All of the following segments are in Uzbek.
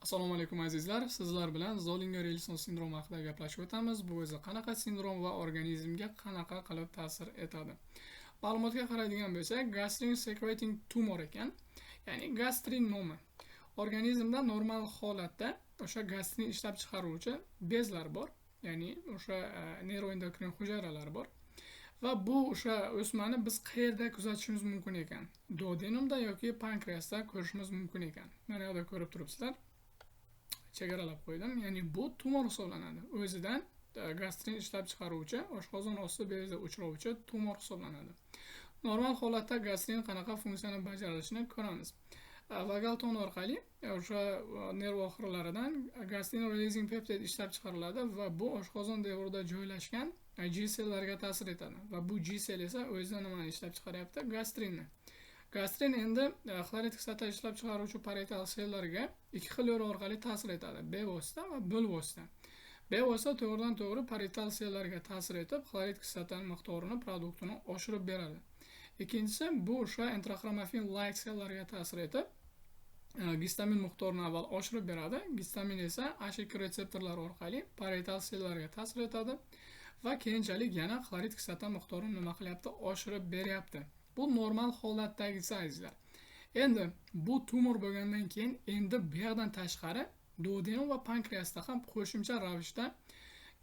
Assalomu alaykum azizlar. Sizlar bilan Zollinger-Ellison sindromi haqida gaplashib o'tamiz. Bu o'zi qanaqa sindrom va organizmga qanaqa qilib ta'sir etadi? Ma'lumotga qaraydigan bo'lsak, gastrin secreting tumor ekan. Ya'ni gastrin nomi. Organizmda normal holatda o'sha gastrin ishlab chiqaruvchi bezlar bor. Ya'ni o'sha neuroendokrin hujayralar bor. Va bu o'sha o'smani biz qayerda kuzatishimiz mumkin ekan? Duodenumda yoki pankreasda ko'rishimiz mumkin ekan. Mana bu yerda ko'rib turibsizlar. Chegaralab qo'ydim. Ya'ni bu tumor hisoblanadi. O'zidan gastrin ishlab chiqaruvchi, oshqozon osti bezida uchrovchi tumor hisoblanadi. Normal holatda gastrin qanaqa funksiyani bajarishini ko'ramiz. Vagal ton orqali o'sha nerv oxirlaridan gastrin releasing peptide ishlab chiqariladi va bu oshqozon devorida joylashgan G sellarga ta'sir etadi. Va bu G sel esa o'zidan nimani ishlab chiqaryapti? Gastrinni. Gastrin endi xlorid kislota ishlab chiqaruvchi parietal sellarga ikki xil yo'l orqali ta'sir etadi: bevosita va bo'lvosita. Bevosita to'g'ridan to'g'ri parietal sellarga ta'sir etib, xlorid kislotaning miqdorini, produktini oshirib beradi. Ikkinchisi bu o'sha intrachromafin like sellarga ta'sir etib, gistamin miqdorini avval oshirib beradi. Gistamin esa H2 retseptorlari orqali parietal sellarga ta'sir etadi va keyinchalik yana xlorid kislota miqdorini nima qilyapti? Oshirib beryapti. Bu normal holatdagisi azizlar. Endi bu tumor bo'lgandan keyin endi bu yoqdan tashqari duodenum va pankreasda ham qo'shimcha ravishda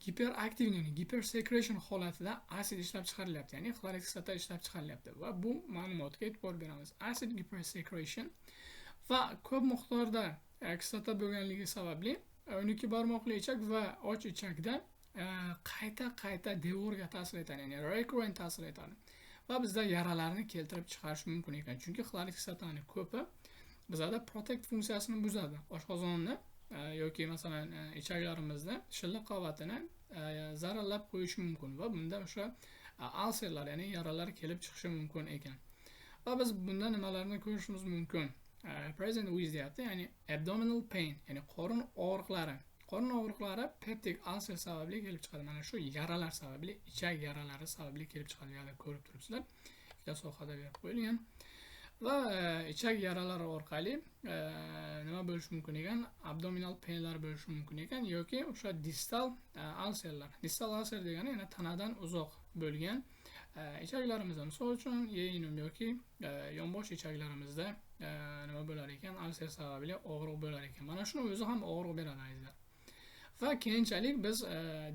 giperaktiv, ya'ni hypersecretion holatida asid ishlab chiqarilyapti, ya'ni xlorid kislota ishlab chiqarilyapti va bu ma'lumotga e'tibor beramiz. Acid hypersecretion va ko'p miqdorda kislota bo'lganligi sababli 12 barmoqli ichak va och ichakda qayta devorga ta'sir etadi, ya'ni recurrent ta'sir etadi. Va bizda yaralarni keltirib chiqarish mumkin ekan. Chunki xlorid kislotaning ko'pi bizda protect funksiyasini buzadi. Oshqozonni yoki masalan ichaklarimizni shilliq qavatini zararlab qo'yishi mumkin va bunda o'sha ulcerlar, ya'ni yaralar kelib chiqishi mumkin ekan. Va biz bunda nimalarni ko'rishimiz mumkin? Present with deyapti, ya'ni abdominal pain, ya'ni qorin og'riqlari. Qorin og'riqlari peptic ulcer sababli kelib chiqadi. Mana shu yaralar sababli, ichak yaralari sababli kelib chiqadi. Yana ko'rib turibsizlar. Ikkita sohada berib qo'yilgan. Va ichak yaralari orqali nima bo'lishi mumkin ekan? Abdominal painlar bo'lishi mumkin ekan yoki o'sha distal ulcerlar. Distal ulcer degani yana tanadan uzoq bo'lgan ichaklarimizda, misol uchun yeyinum yoki yonbosh ichaklarimizda nima bo'lar ekan? Ulcer sababli og'riq bo'lar ekan. Mana shuni o'zi ham og'riq beradi azizlar. Va keyinchalik biz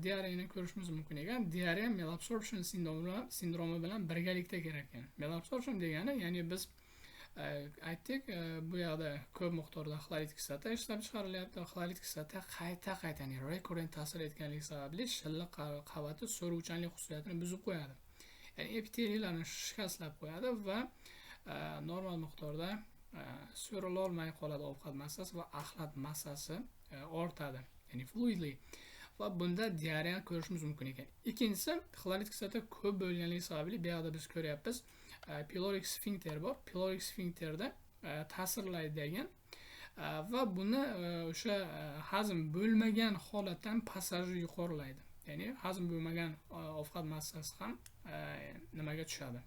diareyani ko'rishimiz mumkin ekan. Diareya malabsorption sindromi bilan birgalikda kerak ekan. Malabsorption degani, ya'ni biz aytdik, bu yoqda ko'p miqdorda xlorid kislota ishlab chiqarilyapti. Xlorid kislota qayta ya'ni recurrent ta'sir etganligi sababli shilliq qavati so'ruvchanlik xususiyatini buzib qo'yadi. Ya'ni epiteliyalarni shikastlab qo'yadi va normal miqdorda so'rilolmay qoladi ovqat massasi va axlat massasi ortadi. Ya'ni fluidly. Va bunda diareya ko'rishimiz mumkin ekan. Ikkinchisi, xlorid kislota ko'p bo'lganligi sababli bu yerda biz ko'ryapmiz, pyloric sphincter bor. Pyloric sphincterda ta'sirlaydi degan va buni o'sha hazm bo'lmagan holatdan passajni yuqorilaydi. Ya'ni hazm bo'lmagan ovqat massasi ham nimaga tushadi?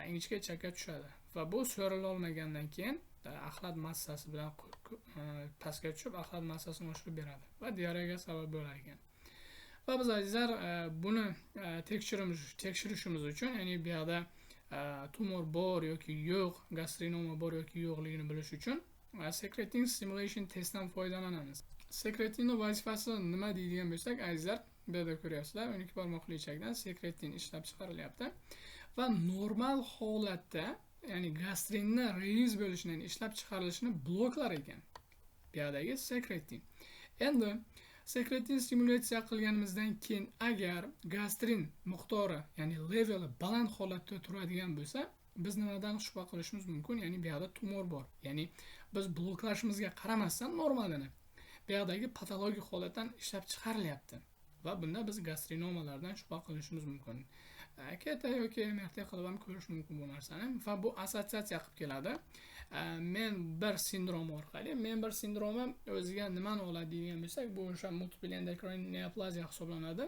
Ingichka ichakka tushadi va bu so'rila olmagandan keyin axlat massasi bilan pastga tushib axlat massasini oshirib beradi va diareyaga sabab bo'lar ekan. Va biz azizlar buni tekshirishimiz uchun, ya'ni bu yerda tumor bor yoki yo'q, gastrinoma bor yoki yo'qligini bilish uchun secretin stimulation testdan foydalanamiz. Secretinning vazifasi nima deydigan bo'lsak, azizlar, bu yerda ko'ryapsizlar, 12 barmoqli ichakdan secretin ishlab chiqarilyapti va normal holatda, ya'ni gastrinni release bo'lishini, ishlab chiqarilishini bloklar ekan bu yerdagi secretin. Endi secretin stimulyatsiya qilganimizdan keyin agar gastrin miqdori, ya'ni leveli baland holatda turadigan bo'lsa, biz nimadan shubha qilishimiz mumkin? Ya'ni bu yerda tumor bor. Ya'ni biz bloklashimizga qaramasdan normalini bu yerdagi patologik holatdan ishlab chiqarilyapti. Va bunda biz gastrinomalardan shubha qilishimiz mumkin. Keta yoki MRT qilib ham ko'rish mumkin bu narsani va bu assotsiatsiya qilib keladi. Men bir sindrom orqali, men bir sindromi o'ziga nimani oladi degan bo'lsak, bu o'sha multiple endocrine neoplaziya hisoblanadi.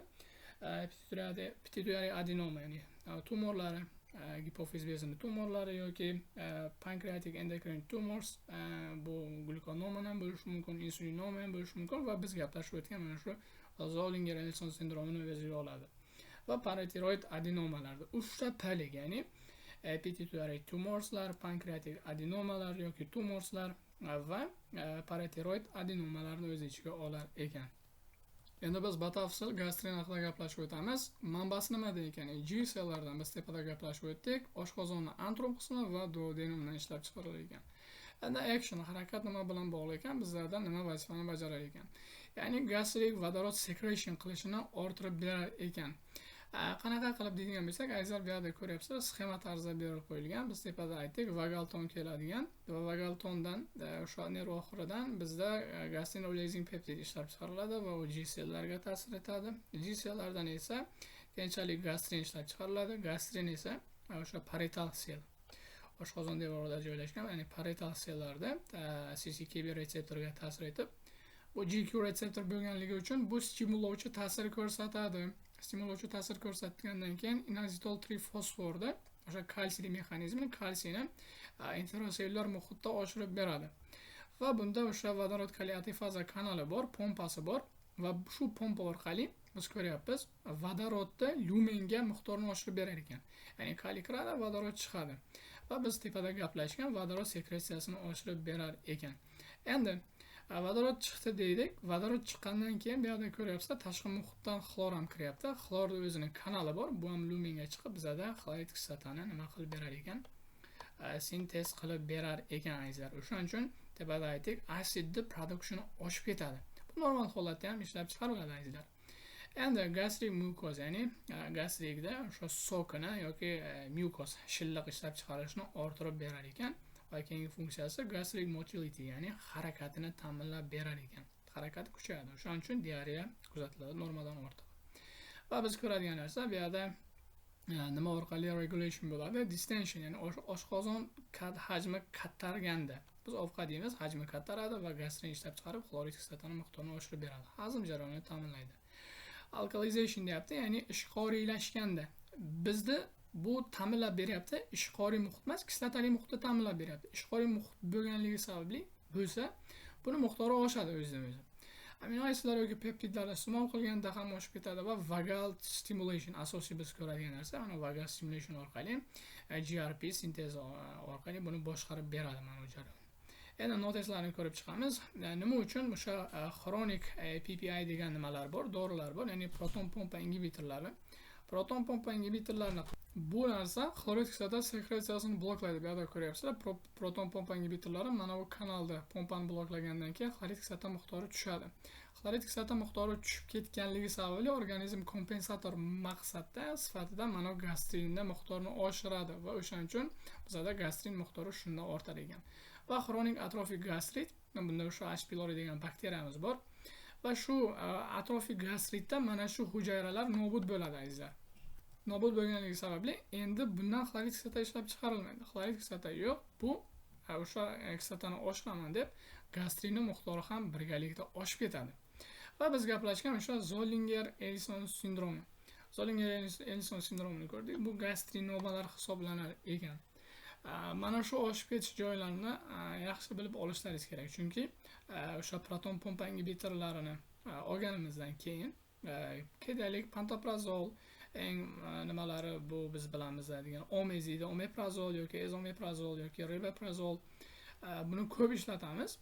Pituitary adenoma, ya'ni tumorlari gipofiz bezini tumorlari yoki pancreatic endocrine tumors, bu glukonoman ham bo'lishi mumkin, insulinoman ham bo'lishi mumkin va biz gaplashib o'tgan mana shu Zollinger-Ellison sindromini o'z ichiga oladi. Va paratiroid adenomalarda 3 ta talik, ya'ni pituitary tumorslar, pancreatic adenomalar yoki tumorslar va paratiroid adenomalarni o'z ichiga olar ekan. Endi biz batafsil gastrin haqida gaplashib o'tamiz. Manbasi nimada ekan? G sellardan biz tepada gaplashib o'tdik. Oshqozonni antrum qismi va duodenumdan ishlab chiqarilar ekan. Endi action, harakat nima bilan bog'liq ekan? Bizlarda nima vazifani bajarar ekan? Ya'ni gastrik vodorod secretion qilishini orttirib berar ekan. Qanaqa qilib deydigan bo'lsak, azizlar bu yerda ko'ryapsizlar, sxema tarzida berib qo'yilgan. Biz tepada aytdik, vagal ton keladigan va vagal tondan o'sha nerv oxiridan bizda gastrinolizing peptid ishlab chiqariladi va u G sellarga ta'sir etadi. G sellardan esa keyinchalik gastrin ishlab chiqariladi. Gastrin esa o'sha parietal sel, oshqozon devorida joylashgan, ya'ni parietal sellarda CCK1 retseptorga ta'sir etib, bu GQ retseptor bo'lganligi uchun bu stimullovchi ta'sir ko'rsatadi. Stimullovchi ta'sir ko'rsatgandan keyin inositol 3-fosforda o'sha kalsiy mexanizmini, kalsiyni intersellyular muhitda oshirib beradi. Va bunda o'sha vodorod kaliatifaza kanali bor, pompasi bor va shu pompa orqali biz ko'ryapmiz, vodorodni lumenga miqdorini oshirib berar ekan. Ya'ni kaliy kiradi, vodorod chiqadi. Va biz tepada gaplashgan vodorod sekretsiyasini oshirib berar ekan. Endi vodorod chiqdi deydik. Vodorod chiqqandan keyin bu yerda ko'ryapsizlar, tashqi muhitdan xlor ham kiryapti. Xlorda o'zining kanali bor. Bu ham lumenga chiqib bizada xlorid kislotani nima qilib berar ekan? Sintez qilib berar ekan azizlar. O'shaning uchun tepada aytdik, asidni produksioni oshib ketadi. Bu normal holatda ham ishlab chiqariladi azizlar. Endi gastrik mukoz, ya'ni gastrikda o'sha sokini yoki mukoz shilliq ishlab chiqarishni orttirib berar ekan. Va keyingi funksiyasi gastrik motility, ya'ni harakatini ta'minlab berar ekan. Harakati kuchayadi. O'shaning uchun diareya kuzatiladi normadan ortiq. Va biz ko'radigan narsa bu yerda nima orqali regulation bo'ladi? Distension, ya'ni oshqozon hajmi kattarganda biz ovqat yeymiz, hajmi kattaradi va gastrin ishlab chiqarib xlorid kislotani miqdorini oshirib beradi. Hazm jarayonini ta'minlaydi. Alkalization deyapti, ya'ni ishqoriylashganda bizda bu ta'minlab beryapti. Ishqoriy muhit emas, kislotali muhitni ta'minlab beryapti. Ishqoriy muhit bo'lganligi sababli bo'lsa, buni miqdori oshadi o'zidan o'zi. Amino asidlar yoki peptidlarni iste'mol qilganda ham oshib ketadi va vagal stimulation, asosiy biz ko'radigan narsa, mana vagal stimulation orqali GRP sintez orqali buni boshqarib beradi mana bu jarayon. Endi noteslarni ko'rib chiqamiz. Nima uchun o'sha chronic PPI degan nimalar bor, dorilar bor, ya'ni proton pompa ingibitorlari. Proton pompa ingibitorlarni bu narsa xlorid kislota sekretsiyasini bloklaydi. Bu yerda ko'ryapsizlar, proton pompa ingibitorlari mana bu kanalda pompani bloklagandan keyin xlorid kislota miqdori tushadi. Xlorid kislota miqdori tushib ketganligi sababli organizm kompensator maqsadda sifatida mana gastrinning miqdorini oshiradi va o'shaning uchun bizda gastrin miqdori shunda ortar ekan. Va xronik atrofik gastrit, bunda o'sha H. pylori degan bakteriyamiz bor. Va shu atrofik gastritda mana shu hujayralar nobud bo'ladi azizlar. Nobud bo'lganligi sababli endi bundan xlorid kislota ishlab chiqarilmaydi. Xlorid kislota yo'q, bu o'sha kislotani oshiraman deb gastrinning miqdori ham birgalikda oshib ketadi. Va biz gaplashgan o'sha Zollinger-Ellison sindromi. Zollinger-Ellison sindromini ko'rdik. Bu gastrinomalar hisoblanar ekan. Mana shu oshib ketish joylarini yaxshi bilib olishlaringiz kerak, chunki o'sha proton pompa ingibitorlarini olganimizdan keyin kedalik, pantoprazol, eng nimalari bu biz bilamiz degan omezida, omeprazol yoki ezomeprazol yoki ribeprazol, buni ko'p ishlatamiz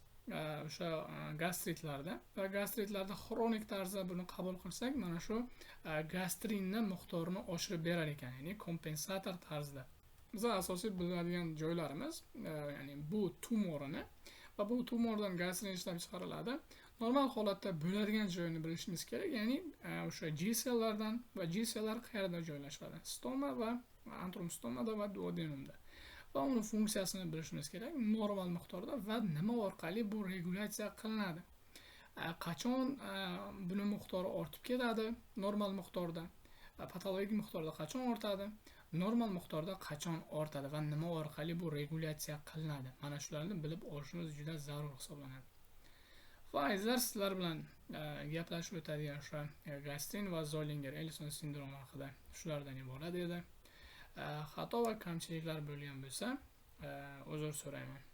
o'sha gastritlarda va gastritlarda xronik tarzda buni qabul qilsak, mana shu gastrinning miqdorini oshirib berar ekan, ya'ni kompensator tarzda. Bizning asosiy biladigan joylarimiz, ya'ni bu tumorini va bu tumordan gastrin ishlab chiqariladi. Normal holatda bo'ladigan joyini bilishimiz kerak, ya'ni o'sha G sellardan va G sellar qayerda joylashadi? Stoma va antrum stomada va duodenumda. Va uni funksiyasini bilishimiz kerak normal miqdorda va nima orqali bu regulyatsiya qilinadi. Qachon buni miqdori ortib ketadi normal miqdorda, patologik miqdorda qachon ortadi, normal miqdorda qachon ortadi va nima orqali bu regulyatsiya qilinadi. Mana shularni bilib olishimiz juda zarur hisoblanadi. Va azizlar, sizlar bilan gaplashib o'tadigan o'sha gastrin va Zollinger-Ellison sindromi haqida shulardan iborat edi. xato va kamchiliklar bo'lgan bo'lsa, uzr so'rayman.